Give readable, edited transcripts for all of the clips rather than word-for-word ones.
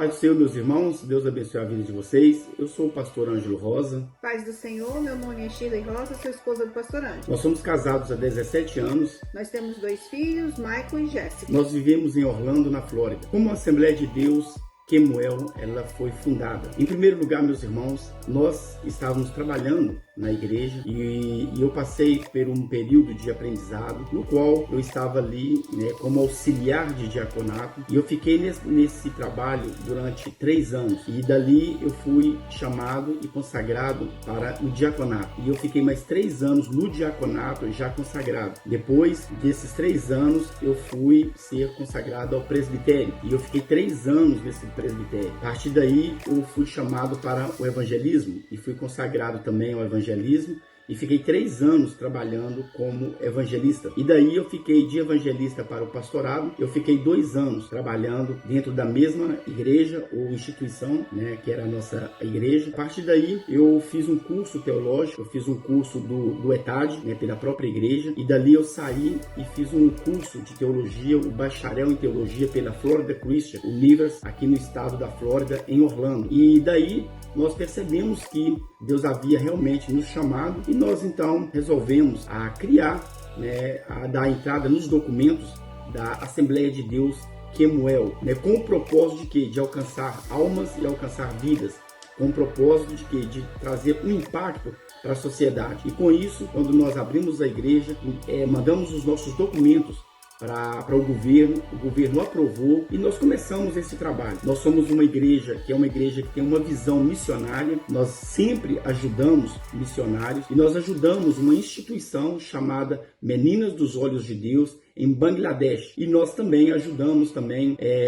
Paz do Senhor, meus irmãos, Deus abençoe a vida de vocês. Eu sou o pastor Ângelo Rosa. Paz do Senhor, meu nome é Shirley Rosa, sou esposa do pastor Ângelo. Nós somos casados há 17 anos. Nós temos 2 filhos, Michael e Jéssica. Nós vivemos em Orlando, na Flórida. Como a Assembleia de Deus Kemuel, ela foi fundada. Em primeiro lugar, meus irmãos, nós estávamos trabalhando na igreja e eu passei por um período de aprendizado no qual eu estava ali, como auxiliar de diaconato, e eu fiquei nesse trabalho durante 3 anos, e dali eu fui chamado e consagrado para o diaconato, e eu fiquei mais 3 anos no diaconato já consagrado. Depois desses 3 anos eu fui ser consagrado ao presbitério, e eu fiquei 3 anos nesse presbitério. A partir daí eu fui chamado para o evangelismo e fui consagrado também ao evangelismo, e fiquei 3 anos trabalhando como evangelista. E daí eu fiquei de evangelista para o pastorado. Eu fiquei 2 anos trabalhando dentro da mesma igreja ou instituição, que era a nossa igreja. A partir daí eu fiz um curso teológico, eu fiz um curso do ETAD, pela própria igreja. E dali eu saí e fiz um curso de teologia, o bacharel em teologia pela Florida Christian University, aqui no estado da Flórida, em Orlando. E daí nós percebemos que Deus havia realmente nos chamado e nós então resolvemos a criar, a dar entrada nos documentos da Assembleia de Deus Kemuel, com o propósito de quê? De alcançar almas e alcançar vidas, com o propósito de quê? De trazer um impacto para a sociedade. E com isso, quando nós abrimos a igreja, mandamos os nossos documentos para o governo aprovou e nós começamos esse trabalho. Nós somos uma igreja que é uma igreja que tem uma visão missionária, nós sempre ajudamos missionários e nós ajudamos uma instituição chamada Meninas dos Olhos de Deus em Bangladesh, e nós também ajudamos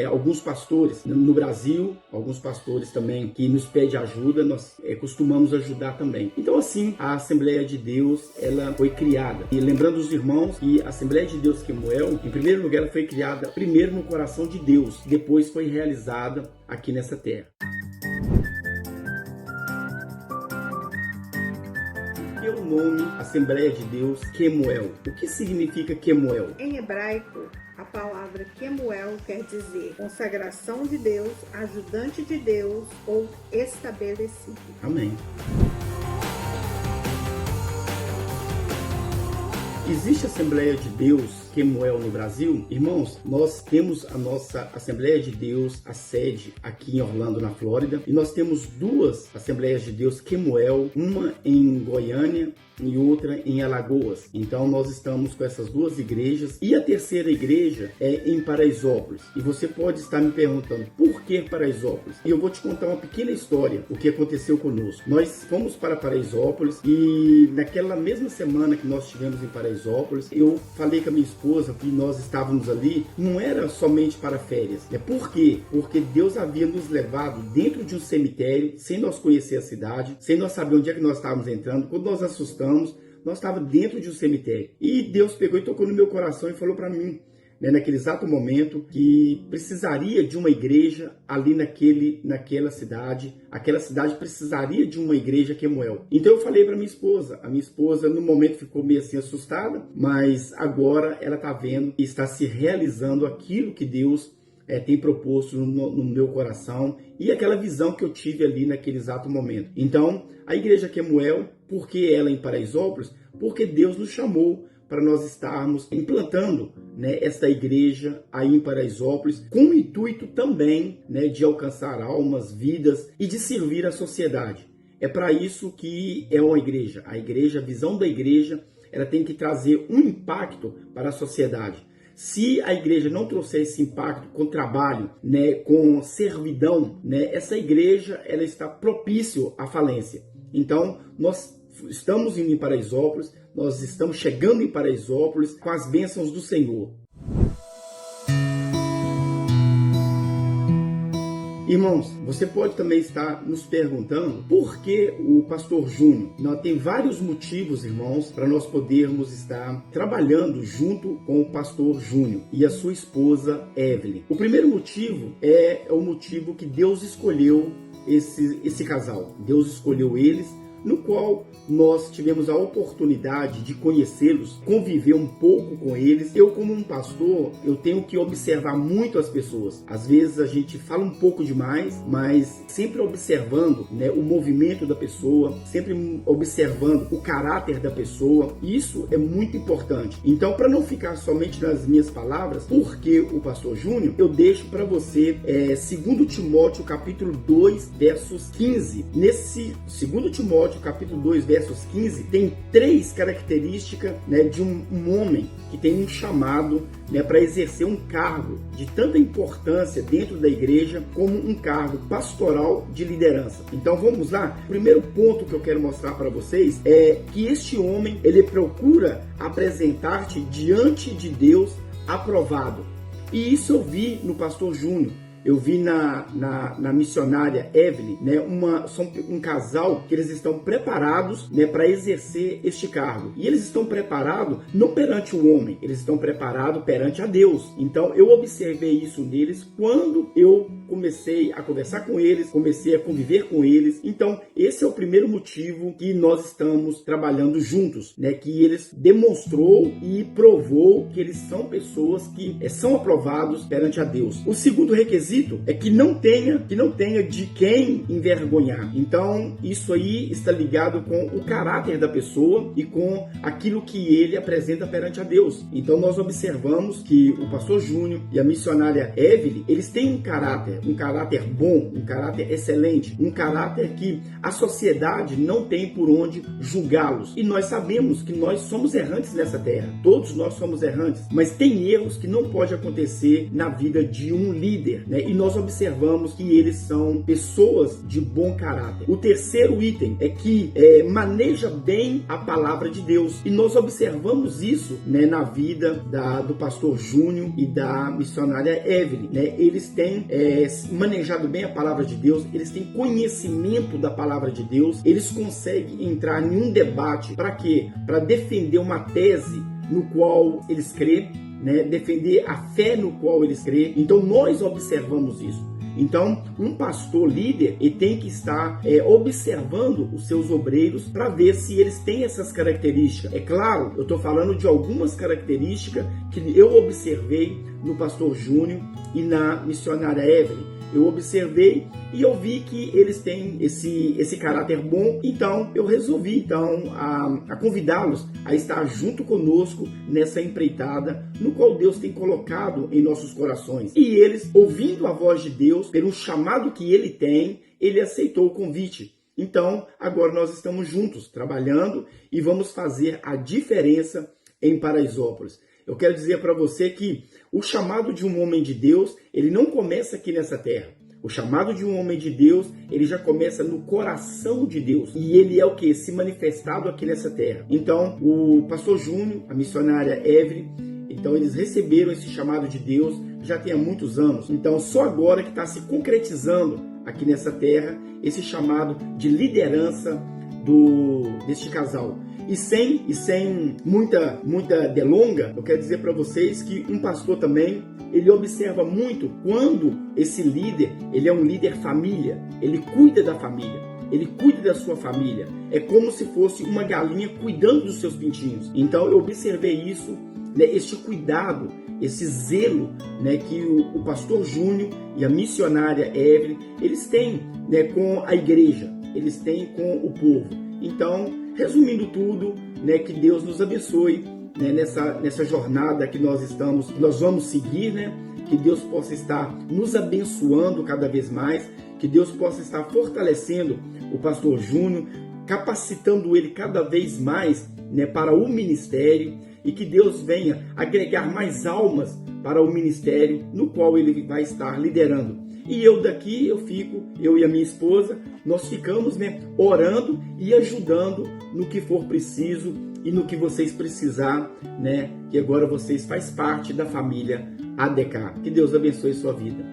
alguns pastores no Brasil, alguns pastores também que nos pedem ajuda, nós costumamos ajudar também. Então assim, a Assembleia de Deus, ela foi criada. E lembrando os irmãos que a Assembleia de Deus Kemuel, em primeiro lugar, ela foi criada primeiro no coração de Deus, depois foi realizada aqui nessa terra. O nome Assembleia de Deus Kemuel. O que significa Kemuel? Em hebraico, a palavra Kemuel quer dizer consagração de Deus, ajudante de Deus ou estabelecido. Amém. Existe a Assembleia de Deus Kemuel no Brasil? Irmãos, nós temos a nossa Assembleia de Deus, a sede aqui em Orlando, na Flórida, e nós temos 2 Assembleias de Deus Kemuel, uma em Goiânia e outra em Alagoas. Então nós estamos com essas 2 igrejas, e a terceira igreja é em Paraisópolis. E você pode estar me perguntando, por que Paraisópolis? E eu vou te contar uma pequena história, o que aconteceu conosco. Nós fomos para Paraisópolis e naquela mesma semana que nós estivemos em Paraisópolis, eu falei com a minha esposa que nós estávamos ali, não era somente para férias. Por quê? Porque Deus havia nos levado dentro de um cemitério, sem nós conhecer a cidade, sem nós saber onde é que nós estávamos entrando. Quando nós assustamos, nós estávamos dentro de um cemitério. E Deus pegou e tocou no meu coração e falou para mim, naquele exato momento, que precisaria de uma igreja ali naquela cidade. Aquela cidade precisaria de uma igreja Kemuel. Então eu falei para minha esposa. A minha esposa no momento ficou meio assim assustada, mas agora ela está vendo e está se realizando aquilo que Deus tem proposto no meu coração e aquela visão que eu tive ali naquele exato momento. Então, a igreja Kemuel, por que ela em Paraisópolis? Porque Deus nos chamou para nós estarmos implantando esta igreja aí em Paraisópolis, com o intuito também de alcançar almas, vidas e de servir a sociedade. É para isso que é uma igreja. A igreja, a visão da igreja, ela tem que trazer um impacto para a sociedade. Se a igreja não trouxer esse impacto com trabalho, com servidão, essa igreja ela está propício à falência. Então, nós estamos indo em Paraisópolis, nós estamos chegando em Paraisópolis com as bênçãos do Senhor. Irmãos, você pode também estar nos perguntando por que o pastor Júnior? Tem vários motivos, irmãos, para nós podermos estar trabalhando junto com o pastor Júnior e a sua esposa Evelyn. O primeiro motivo é o motivo que Deus escolheu esse casal. Deus escolheu eles no qual nós tivemos a oportunidade de conhecê-los, conviver um pouco com eles. Eu, como um pastor, eu tenho que observar muito as pessoas. Às vezes a gente fala um pouco demais, mas sempre observando, né, o movimento da pessoa, sempre observando o caráter da pessoa. Isso é muito importante. Então, para não ficar somente nas minhas palavras, porque o pastor Júnior, eu deixo para você 2 Timóteo capítulo 2, versos 15. Nesse 2 Timóteo capítulo 2, versos 15, tem 3 características, né, de um homem que tem um chamado, né, para exercer um cargo de tanta importância dentro da igreja como um cargo pastoral de liderança. Então vamos lá. O primeiro ponto que eu quero mostrar para vocês é que este homem, ele procura apresentar-te diante de Deus aprovado. E isso eu vi no pastor Júnior. Eu vi na missionária Evelyn, né, são um casal que eles estão preparados, né, para exercer este cargo. E eles estão preparados não perante o homem, eles estão preparados perante a Deus. Então eu observei isso neles quando eu comecei a conversar com eles, comecei a conviver com eles. Então esse é o primeiro motivo que nós estamos trabalhando juntos, né, que eles demonstrou e provou que eles são pessoas que são aprovados perante a Deus. O segundo requisito é que não tenha de quem envergonhar. Então, isso aí está ligado com o caráter da pessoa e com aquilo que ele apresenta perante a Deus. Então, nós observamos que o pastor Júnior e a missionária Evelyn, eles têm um caráter bom, um caráter excelente, um caráter que a sociedade não tem por onde julgá-los. E nós sabemos que nós somos errantes nessa terra. Todos nós somos errantes, mas tem erros que não pode acontecer na vida de um líder, né? E nós observamos que eles são pessoas de bom caráter. O terceiro item é que maneja bem a palavra de Deus. E nós observamos isso, né, na vida do pastor Júnior e da missionária Evelyn, né? Eles têm manejado bem a palavra de Deus, eles têm conhecimento da palavra de Deus, eles conseguem entrar em um debate. Para quê? Para defender uma tese no qual eles crêem, né, defender a fé no qual eles creem. Então nós observamos isso. Então um pastor líder, ele tem que estar observando os seus obreiros para ver se eles têm essas características. É claro, eu estou falando de algumas características que eu observei no pastor Júnior e na missionária Evelyn. Eu observei e eu vi que eles têm esse caráter bom. Então eu resolvi a convidá-los a estar junto conosco nessa empreitada no qual Deus tem colocado em nossos corações. E eles, ouvindo a voz de Deus, pelo chamado que ele tem, ele aceitou o convite. Então agora nós estamos juntos trabalhando e vamos fazer a diferença em Paraisópolis. Eu quero dizer para você que o chamado de um homem de Deus, ele não começa aqui nessa terra. O chamado de um homem de Deus, ele já começa no coração de Deus. E ele é o que? Se manifestado aqui nessa terra. Então, o pastor Júnior, a missionária Evelyn, então eles receberam esse chamado de Deus já tem há muitos anos. Então, só agora que está se concretizando aqui nessa terra esse chamado de liderança deste casal. E sem muita delonga, eu quero dizer para vocês que um pastor também, ele observa muito quando esse líder, ele é um líder família, ele cuida da família, ele cuida da sua família. É como se fosse uma galinha cuidando dos seus pintinhos. Então eu observei isso, né, este cuidado, esse zelo, né, que o pastor Júnior e a missionária Evelyn, eles têm, né, com a igreja, eles têm com o povo. Então, resumindo tudo, né, que Deus nos abençoe, né, nessa jornada que nós vamos seguir, né, que Deus possa estar nos abençoando cada vez mais, que Deus possa estar fortalecendo o pastor Júnior, capacitando ele cada vez mais, né, para o ministério, e que Deus venha agregar mais almas para o ministério no qual ele vai estar liderando. E eu e a minha esposa, nós ficamos, né, orando e ajudando no que for preciso e no que vocês precisar, né, que agora vocês fazem parte da família ADK. Que Deus abençoe sua vida.